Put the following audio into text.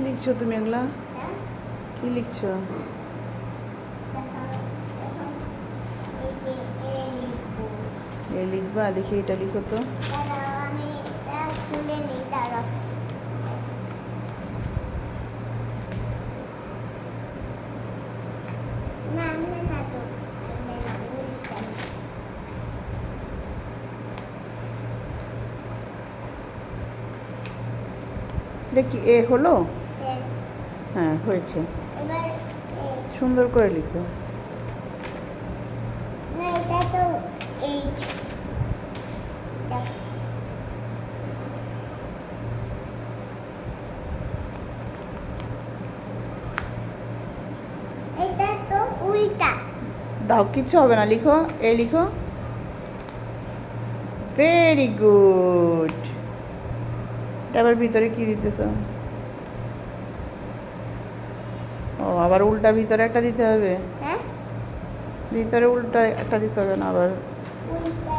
লিখছো তুমি এগুলা? হ্যাঁ কি লিখছো? এই যে এ লিখবো। এ লিখবা? দেখি এটা লিখো তো। দাঁড়াও, আমি এটা খুলে নিই, দাঁড়াও। না না না তো না না উল্টা। এটা কি এ হলো? হ্যাঁ, হ্যাঁ হয়েছে। এবার সুন্দর করে লিখো। না এটা তো এইচ। এটা তো উল্টা। দাও, কিচ্ছু হবে না, লিখো। এ লিখো। Very good. এটা আবার ভিতরে কি দিতেছ? ও আবার উল্টা ভিতরে একটা দিতে হবে। হ্যাঁ ভিতরে উল্টা একটা দিতে হবে না আবার। উল্টা